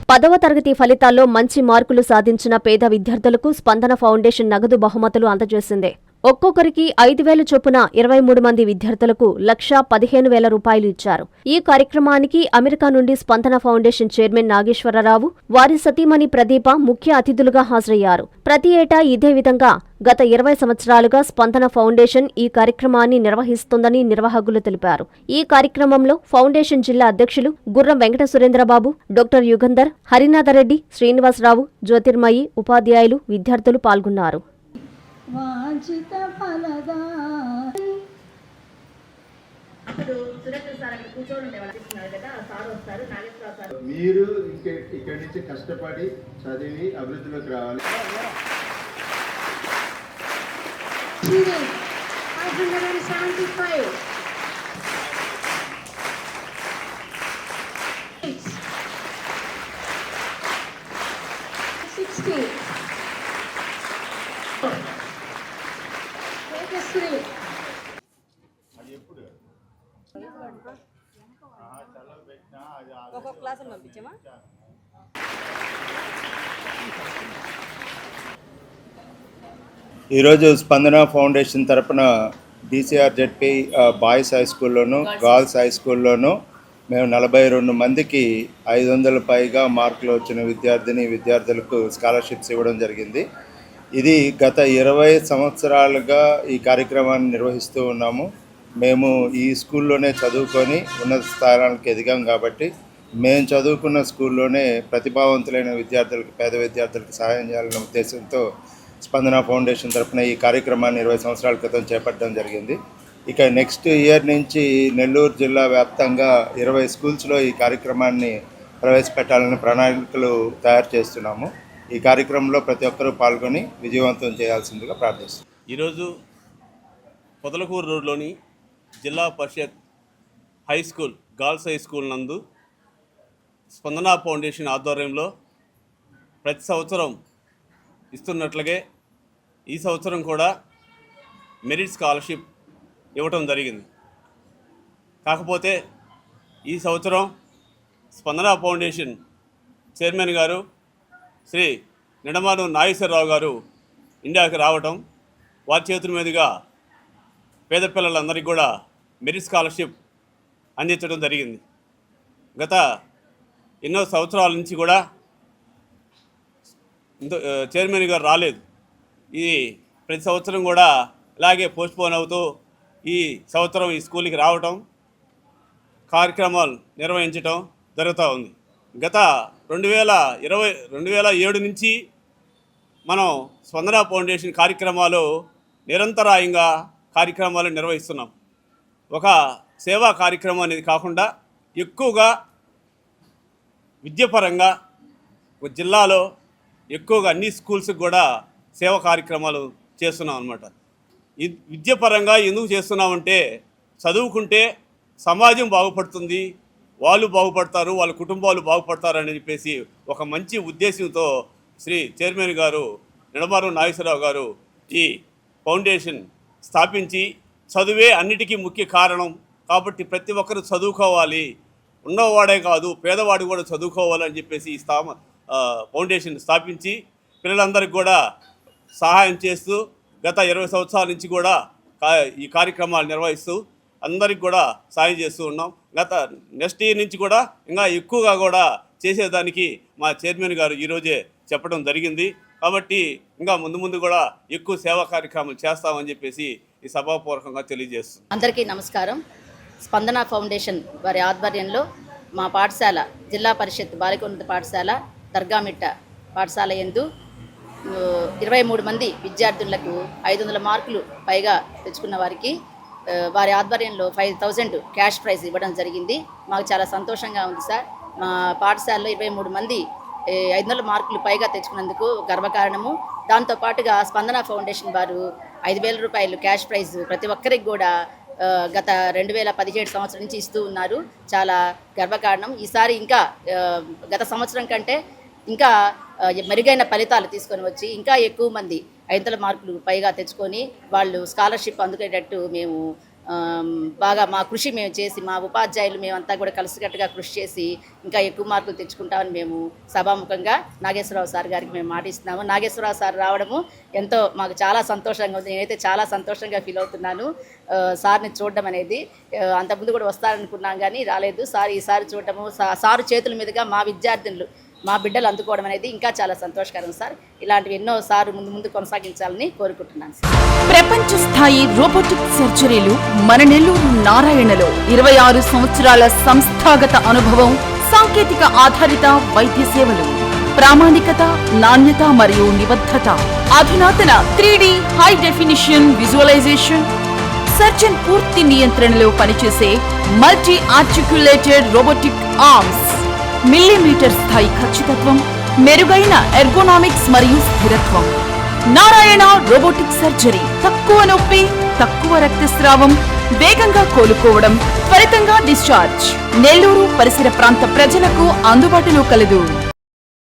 10వ తరగతి ఫలితాల్లో మంచి మార్కులు సాధించిన పేద విద్యార్థులకు స్పందన ఫౌండేషన్ నగదు బహుమతులు అందజేసింది. ఒక్కొక్కరికి 5,000 చొప్పున 23 మంది విద్యార్థులకు 1,15,000 రూపాయలు ఇచ్చారు. ఈ కార్యక్రమానికి అమెరికా నుండి స్పందన ఫౌండేషన్ చైర్మన్ నాగేశ్వరరావు, వారి సతీమణి ప్రదీప ముఖ్య అతిథులుగా హాజరయ్యారు. ప్రతి ఏటా ఇదే విధంగా గత 20 సంవత్సరాలుగా స్పందన ఫౌండేషన్ ఈ కార్యక్రమాన్ని నిర్వహిస్తోందని నిర్వాహకులు తెలిపారు. ఈ కార్యక్రమంలో ఫౌండేషన్ జిల్లా అధ్యక్షులు గుర్రం వెంకట సురేంద్రబాబు, డాక్టర్ యుగంధర్, హరినాథరెడ్డి, శ్రీనివాసరావు, జ్యోతిర్మయి, ఉపాధ్యాయులు, విద్యార్థులు పాల్గొన్నారు. వాంఛిత ఫలదా మీరు ఇక్కడి నుంచి కష్టపడి చదివి అభివృద్ధిలోకి రావాలి. 60 ఈరోజు స్పందన ఫౌండేషన్ తరపున DCR-ZP బాయ్స్ హై స్కూల్లోను గర్ల్స్ హై స్కూల్లోను మేము 42 మందికి 500 పైగా మార్కులు వచ్చిన విద్యార్థులకు స్కాలర్షిప్స్ ఇవ్వడం జరిగింది. ఇది గత 20 సంవత్సరాలుగా ఈ కార్యక్రమాన్ని నిర్వహిస్తూ ఉన్నాము. మేము ఈ స్కూల్లోనే చదువుకొని ఉన్నత స్థానానికి ఎదిగాం కాబట్టి మేము చదువుకున్న స్కూల్లోనే ప్రతిభావంతులైన విద్యార్థులకు, పేద విద్యార్థులకు సహాయం చేయాలనే ఉద్దేశంతో స్పందన ఫౌండేషన్ తరఫున ఈ కార్యక్రమాన్ని 20 సంవత్సరాల క్రితం చేపట్టడం జరిగింది. ఇక నెక్స్ట్ ఇయర్ నుంచి నెల్లూరు జిల్లా వ్యాప్తంగా 20 స్కూల్స్లో ఈ కార్యక్రమాన్ని ప్రవేశపెట్టాలని ప్రణాళికలు తయారు చేస్తున్నాము. ఈ కార్యక్రమంలో ప్రతి ఒక్కరూ పాల్గొని విజయవంతం చేయాల్సిందిగా ప్రార్థిస్తున్నాం. ఈరోజు పొదలకూరు రోడ్లోని Zilla Parishad high school, girls high school నందు స్పందన ఫౌండేషన్ ఆధ్వర్యంలో ప్రతి సంవత్సరం ఇస్తున్నట్లుగే ఈ సంవత్సరం కూడా మెరిట్ స్కాలర్షిప్ ఇవ్వటం జరిగింది. కాకపోతే ఈ సంవత్సరం స్పందన ఫౌండేషన్ చైర్మన్ గారు శ్రీ నిడమాను నాగేశ్వరరావు గారు ఇండియాకి రావటం, వారి చేతుల మీదుగా పేద పిల్లలందరికీ కూడా మెరిట్ స్కాలర్షిప్ అందించడం జరిగింది. గత ఎన్నో సంవత్సరాల నుంచి కూడా చైర్మన్ గారు రాలేదు. ఇది ప్రతి సంవత్సరం కూడా ఇలాగే పోస్ట్పోన్ అవుతూ ఈ సంవత్సరం ఈ స్కూల్కి రావటం, కార్యక్రమాలు నిర్వహించటం జరుగుతూ ఉంది. గత 2007 నుంచి మనం స్పందన ఫౌండేషన్ కార్యక్రమాలు నిరంతరాయంగా కార్యక్రమాలు నిర్వహిస్తున్నాం. ఒక సేవా కార్యక్రమం అనేది కాకుండా ఎక్కువగా విద్యాపరంగా జిల్లాలో ఎక్కువగా అన్ని స్కూల్స్కి కూడా సేవా కార్యక్రమాలు చేస్తున్నాం అన్నమాట. ఈ విద్యాపరంగా ఎందుకు చేస్తున్నామంటే చదువుకుంటే సమాజం బాగుపడుతుంది, వాళ్ళు బాగుపడతారు, వాళ్ళ కుటుంబాలు బాగుపడతారు అని చెప్పేసి ఒక మంచి ఉద్దేశంతో శ్రీ చైర్మన్ గారు నిడమారు నాగేశ్వరరావు గారు ఈ ఫౌండేషన్ స్థాపించి చదువే అన్నిటికీ ముఖ్య కారణం కాబట్టి ప్రతి ఒక్కరు చదువుకోవాలి, ఉన్నవాడే కాదు పేదవాడు కూడా చదువుకోవాలని చెప్పేసి ఈ ఫౌండేషన్ స్థాపించి పిల్లలందరికీ కూడా సహాయం చేస్తూ గత 20 సంవత్సరాల నుంచి కూడా ఈ కార్యక్రమాలు నిర్వహిస్తూ అందరికి కూడా సాయం చేస్తూ ఉన్నాం. గత నెక్స్ట్ ఇయర్ నుంచి కూడా ఇంకా ఎక్కువగా కూడా చేసేదానికి మా చైర్మన్ గారు ఈరోజే చెప్పడం జరిగింది. కాబట్టి ఇంకా ముందు కూడా ఎక్కువ సేవా కార్యక్రమాలు చేస్తామని చెప్పేసి ఈ సభాపూర్వకంగా తెలియజేస్తున్నాం. అందరికీ నమస్కారం. స్పందన ఫౌండేషన్ వారి ఆధ్వర్యంలో మా పాఠశాల, జిల్లా పరిషత్ బాలికోన్నత పాఠశాల దర్గామిట్ట పాఠశాల యందు 23 మంది విద్యార్థులకు 500 మార్కులు పైగా తెచ్చుకున్న వారికి వారి ఆధ్వర్యంలో 5,000 క్యాష్ ప్రైజ్ ఇవ్వడం జరిగింది. మాకు చాలా సంతోషంగా ఉంది సార్. మా పాఠశాలలో 23 మంది 500 మార్కులు పైగా తెచ్చుకున్నందుకు గర్వకారణము. దాంతోపాటుగా స్పందన ఫౌండేషన్ వారు 5,000 రూపాయలు క్యాష్ ప్రైజ్ ప్రతి ఒక్కరికి కూడా గత 2017 సంవత్సరం నుంచి ఇస్తూ ఉన్నారు. చాలా గర్వకారణం. ఈసారి ఇంకా గత సంవత్సరం కంటే ఇంకా మెరుగైన ఫలితాలు తీసుకొని వచ్చి ఇంకా ఎక్కువ మంది 500 మార్కులు పైగా తెచ్చుకొని వాళ్ళు స్కాలర్షిప్ అందుకునేటట్టు మేము బాగా మా కృషి మేము చేసి మా ఉపాధ్యాయులు మేమంతా కూడా కలిసికట్టుగా కృషి చేసి ఇంకా ఎక్కువ మార్కులు తెచ్చుకుంటామని మేము సభాముఖంగా నాగేశ్వరరావు సార్ గారికి మేము మాటిస్తున్నాము. నాగేశ్వరరావు సార్ రావడము ఎంతో మాకు చాలా సంతోషంగా ఉంది. నేనైతే చాలా సంతోషంగా ఫీల్ అవుతున్నాను సార్ని చూడడం అనేది. అంతకుముందు కూడా వస్తారనుకున్నాం కానీ రాలేదు. సార్ ఈసారి చూడటము సారు చేతుల మీదుగా మా విద్యార్థినులు మా బిడ్డలు అందుకోవడం అనేది ఇంకా చాలా సంతోషకరం సార్. ఇలాంటివి ఎన్నో సార్ ముందు కొనసాగించాలని కోరుకుంటున్నాను సార్. ప్రపంచ స్థాయి రోబోటిక్ సర్జరీలు మన నెల్లూరు నారాయణలో 26 సంవత్సరాల సంస్థాగత అనుభవం, సాంకేతిక ఆధారిత వైద్య సేవలు, ప్రామాణికత, నాణ్యత మరియు నిబద్ధత, అధునాతన 3D high definition visualisation, surgeon పూర్తి నియంత్రణలో పనిచేసే multi articulated robotic arms, millimetre స్థాయి ఖచ్చితత్వం, మెరుగైన ఎర్గోనామిక్స్ మరియు స్థిరత్వం. Narayana robotic surgery. తక్కువ నొప్పి, తక్కువ రక్తస్రావం, వేగంగా కోలుకోవడం, త్వరితంగా డిశ్చార్జ్. నెల్లూరు పరిసర ప్రాంత ప్రజలకు అందుబాటులో కలదు.